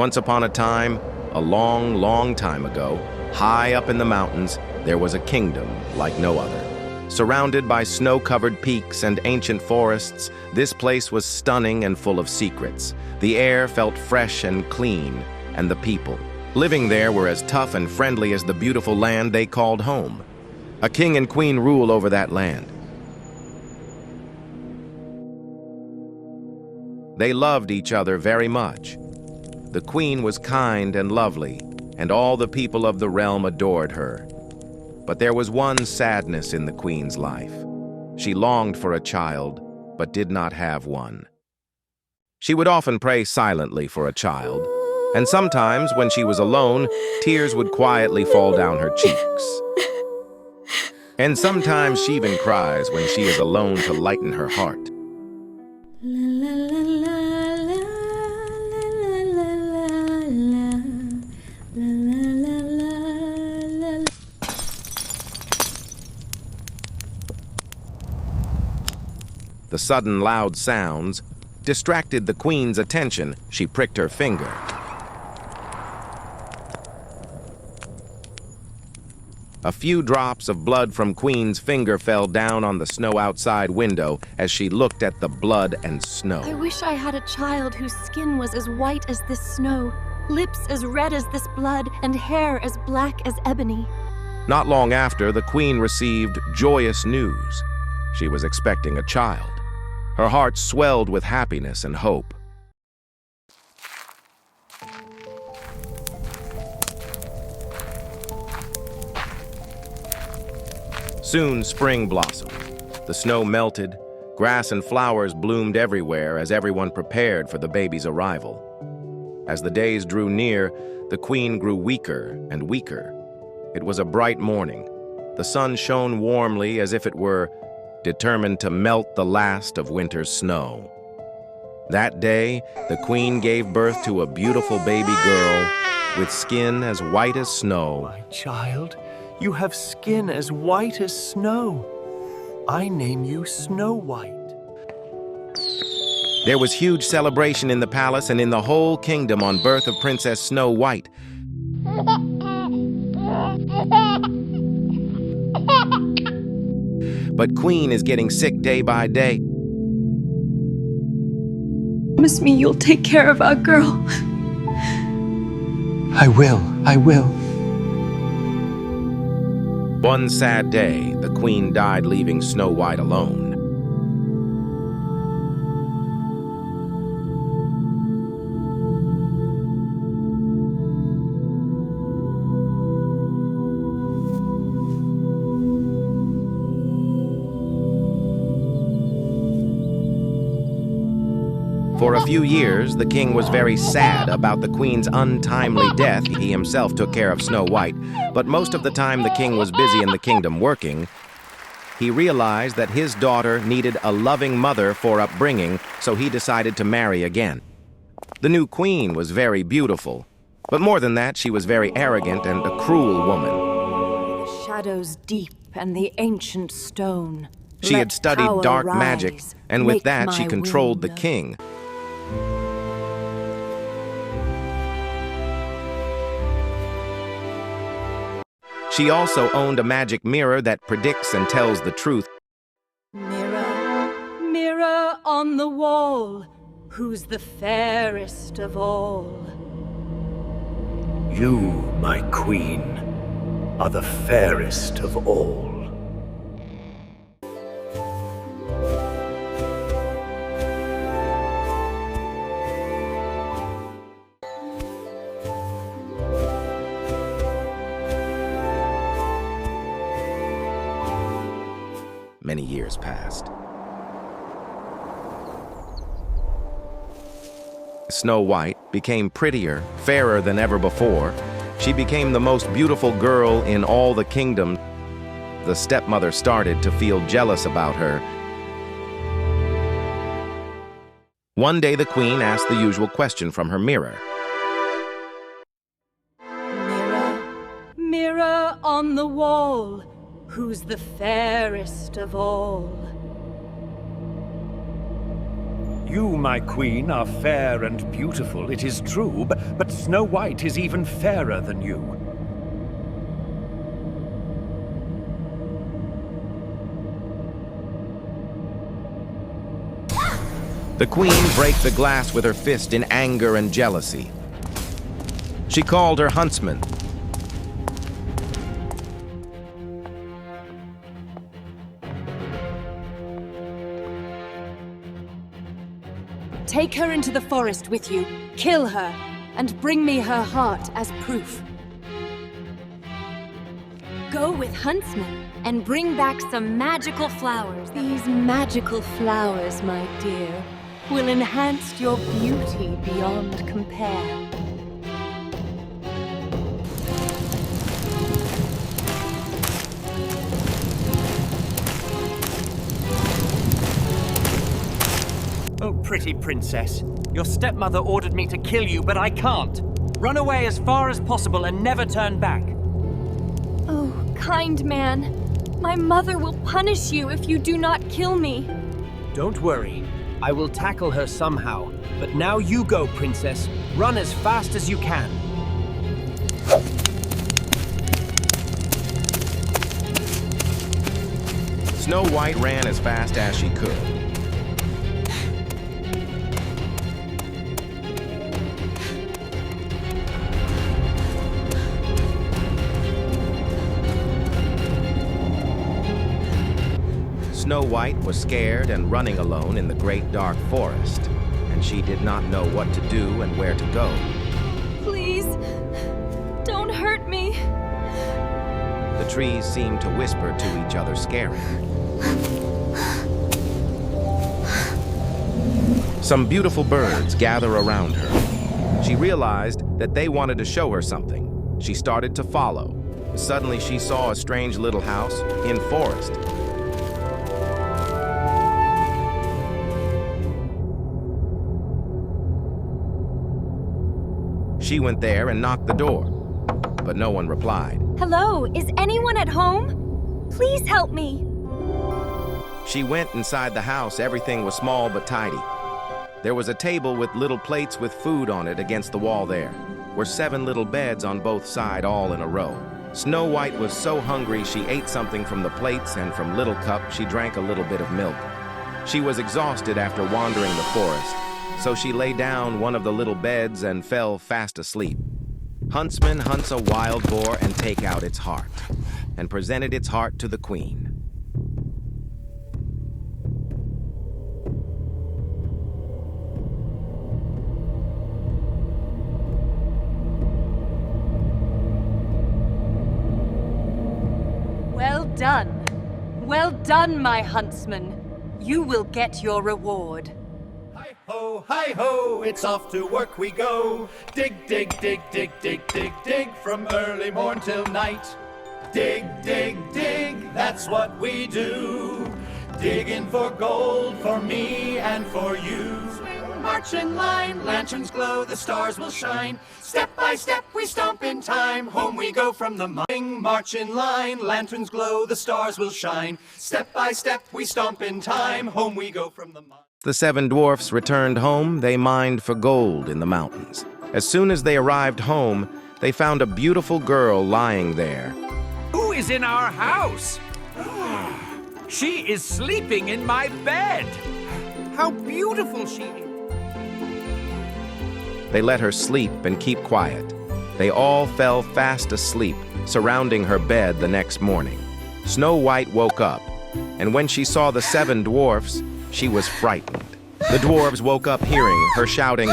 Once upon a time, a long, long time ago, high up in the mountains, there was a kingdom like no other. Surrounded by snow-covered peaks and ancient forests, this place was stunning and full of secrets. The air felt fresh and clean, and the people living there were as tough and friendly as the beautiful land they called home. A king and queen rule over that land. They loved each other very much. The queen was kind and lovely, and all the people of the realm adored her. But there was one sadness in the queen's life. She longed for a child, but did not have one. She would often pray silently for a child, and sometimes when she was alone, tears would quietly fall down her cheeks. And sometimes she even cries when she is alone to lighten her heart. The sudden loud sounds distracted the queen's attention. She pricked her finger. A few drops of blood from Queen's finger fell down on the snow outside window as she looked at the blood and snow. I wish I had a child whose skin was as white as this snow, lips as red as this blood, and hair as black as ebony. Not long after, the queen received joyous news. She was expecting a child. Her heart swelled with happiness and hope. Soon spring blossomed. The snow melted, grass and flowers bloomed everywhere as everyone prepared for the baby's arrival. As the days drew near, the queen grew weaker and weaker. It was a bright morning. The sun shone warmly as if it were determined to melt the last of winter's snow. That day, the queen gave birth to a beautiful baby girl with skin as white as snow. My child, you have skin as white as snow. I name you Snow White. There was huge celebration in the palace and in the whole kingdom on birth of Princess Snow White. But Queen is getting sick day by day. Promise me you'll take care of our girl. I will. One sad day, the queen died, leaving Snow White alone. For a few years, the king was very sad about the queen's untimely death. He himself took care of Snow White, but most of the time the king was busy in the kingdom working. He realized that his daughter needed a loving mother for upbringing, so he decided to marry again. The new queen was very beautiful, but more than that, she was very arrogant and a cruel woman. The shadows deep and the ancient stone. She had studied dark magic, and with that she controlled the king. She also owned a magic mirror that predicts and tells the truth. Mirror, mirror on the wall, who's the fairest of all? You, my queen, are the fairest of all. Many years passed. Snow White became prettier, fairer than ever before. She became the most beautiful girl in all the kingdom. The stepmother started to feel jealous about her. One day the queen asked the usual question from her mirror. Mirror, mirror on the wall, who's the fairest of all? You, my queen, are fair and beautiful, it is true, but Snow White is even fairer than you. The queen broke the glass with her fist in anger and jealousy. She called her huntsman. Take her into the forest with you, kill her, and bring me her heart as proof. Go with Huntsman and bring back some magical flowers. These magical flowers, my dear, will enhance your beauty beyond compare. Oh, pretty princess. Your stepmother ordered me to kill you, but I can't. Run away as far as possible and never turn back. Oh, kind man, my mother will punish you if you do not kill me. Don't worry. I will tackle her somehow. But now you go, princess. Run as fast as you can. Snow White ran as fast as she could. Snow White was scared and running alone in the great dark forest, and she did not know what to do and where to go. Please, don't hurt me. The trees seemed to whisper to each other, scaring her. Some beautiful birds gather around her. She realized that they wanted to show her something. She started to follow. Suddenly she saw a strange little house in forest. She went there and knocked the door, but no one replied. Hello, is anyone at home? Please help me. She went inside the house. Everything was small but tidy. There was a table with little plates with food on it. Against the wall there were 7 little beds on both sides, all in a row. Snow White was so hungry she ate something from the plates, and from little cup she drank a little bit of milk. She was exhausted after wandering the forest, so she lay down one of the little beds and fell fast asleep. Huntsman hunts a wild boar and take out its heart, and presented its heart to the queen. Well done, my huntsman. You will get your reward. Hi ho, it's off to work we go. Dig, dig, dig, dig, dig, dig, dig, from early morn till night. Dig, dig, dig, that's what we do. Digging for gold for me and for you. March in line, lanterns glow, the stars will shine. Step by step we stomp in time, home we go from the mine. March in line, lanterns glow, the stars will shine. Step by step we stomp in time, home we go from the mine. The 7 dwarfs returned home. They mined for gold in the mountains. As soon as they arrived home, they found a beautiful girl lying there. Who is in our house? She is sleeping in my bed. How beautiful she is. They let her sleep and keep quiet. They all fell fast asleep, surrounding her bed the next morning. Snow White woke up, and when she saw the 7 dwarfs, she was frightened. The dwarves woke up hearing her shouting,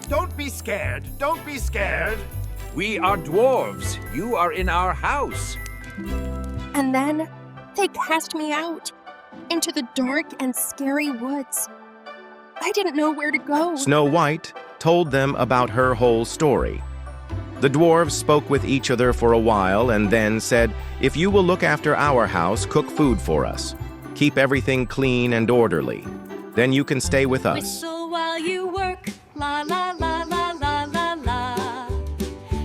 Don't be scared. Don't be scared. We are dwarves. You are in our house. And then they cast me out into the dark and scary woods. I didn't know where to go. Snow White told them about her whole story. The dwarves spoke with each other for a while and then said, If you will look after our house, cook food for us, keep everything clean and orderly, then you can stay with us. Whistle while you work, la la la la la la la.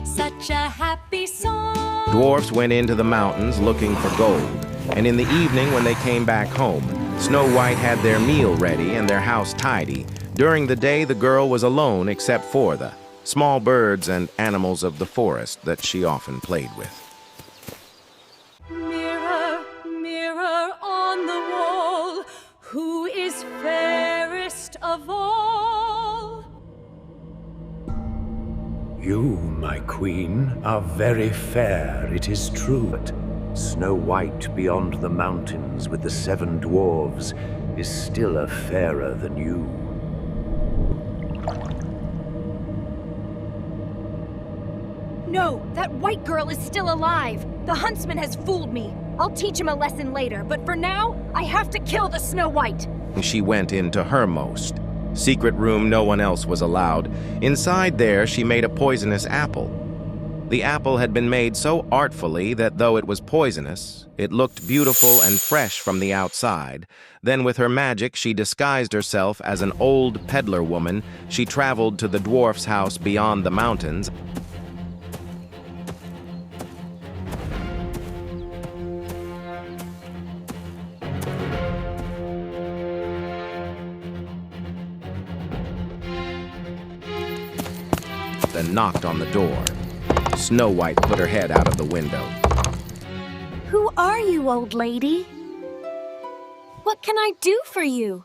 Such a happy song. Dwarfs went into the mountains looking for gold, and in the evening when they came back home, Snow White had their meal ready and their house tidy. During the day, the girl was alone except for the small birds and animals of the forest that she often played with. Mirror, mirror on the wall, who is fairest of all? You, my queen, are very fair, it is true, but Snow White beyond the mountains with the 7 dwarves is still a fairer than you. No, that white girl is still alive. The huntsman has fooled me. I'll teach him a lesson later, but for now, I have to kill the Snow White. She went into her most secret room. No one else was allowed. Inside there, she made a poisonous apple. The apple had been made so artfully that though it was poisonous, it looked beautiful and fresh from the outside. Then with her magic, she disguised herself as an old peddler woman. She traveled to the dwarf's house beyond the mountains. Then knocked on the door. Snow White put her head out of the window. Who are you, old lady? What can I do for you?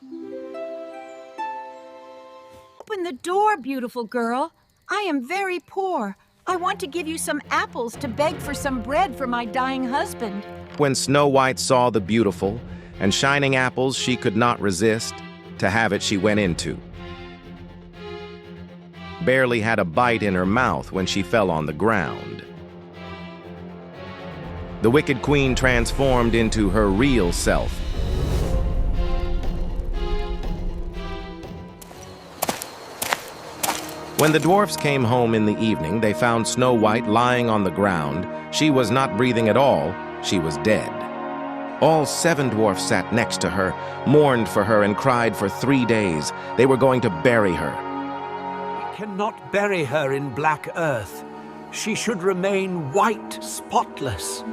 Open the door, beautiful girl. I am very poor. I want to give you some apples to beg for some bread for my dying husband. When Snow White saw the beautiful and shining apples, she could not resist. To have it, she went into. Barely had a bite in her mouth when she fell on the ground. The wicked queen transformed into her real self. When the dwarfs came home in the evening, they found Snow White lying on the ground. She was not breathing at all. She was dead. All 7 dwarfs sat next to her, mourned for her, and cried for 3 days. They were going to bury her. Cannot bury her in black earth. She should remain white, spotless.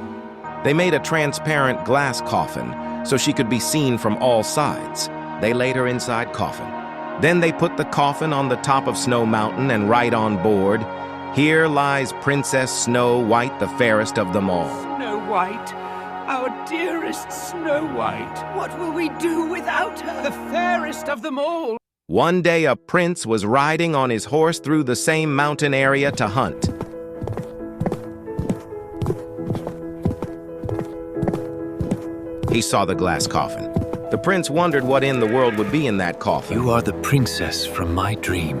They made a transparent glass coffin so she could be seen from all sides. They laid her inside coffin. Then they put the coffin on the top of Snow Mountain and right on board, "Here lies Princess Snow White, the fairest of them all." Snow White, our dearest Snow White. What will we do without her? The fairest of them all. One day a prince was riding on his horse through the same mountain area to hunt. He saw the glass coffin. The prince wondered what in the world would be in that coffin. You are the princess from my dream.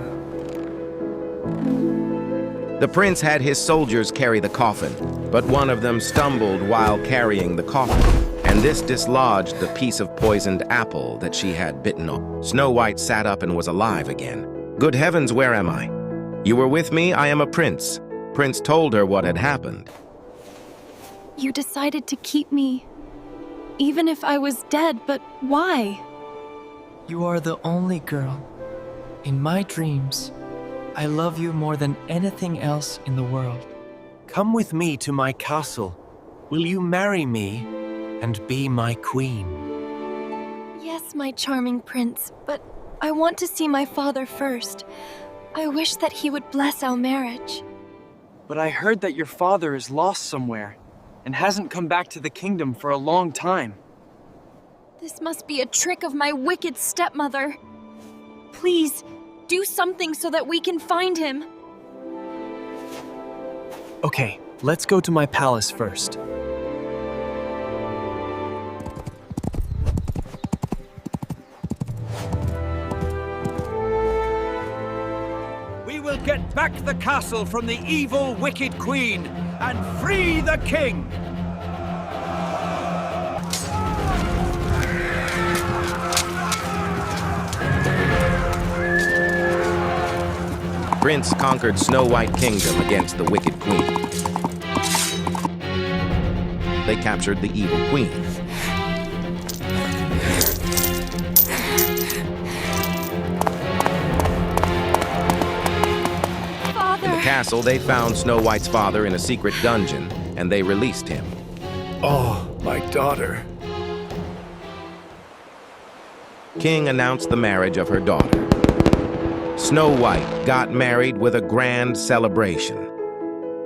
The prince had his soldiers carry the coffin, but one of them stumbled while carrying the coffin, and this dislodged the piece of poisoned apple that she had bitten on. Snow White sat up and was alive again. "Good heavens, where am I? You were with me, I am a prince." Prince told her what had happened. You decided to keep me, even if I was dead, but why? You are the only girl. In my dreams, I love you more than anything else in the world. Come with me to my castle. Will you marry me and be my queen? Yes, my charming prince, but I want to see my father first. I wish that he would bless our marriage. But I heard that your father is lost somewhere and hasn't come back to the kingdom for a long time. This must be a trick of my wicked stepmother. Please, do something so that we can find him. Okay, let's go to my palace first. We will get back the castle from the evil, wicked queen and free the king! Prince conquered Snow White Kingdom against the wicked queen. They captured the evil queen. In the castle, they found Snow White's father in a secret dungeon, and they released him. Oh, my daughter. king announced the marriage of her daughter. Snow White got married with a grand celebration.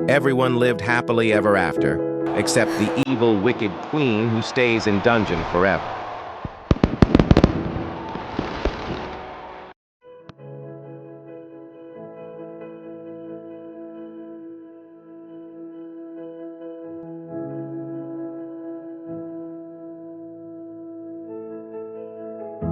Everyone lived happily ever after, except the evil, wicked queen who stays in dungeon forever.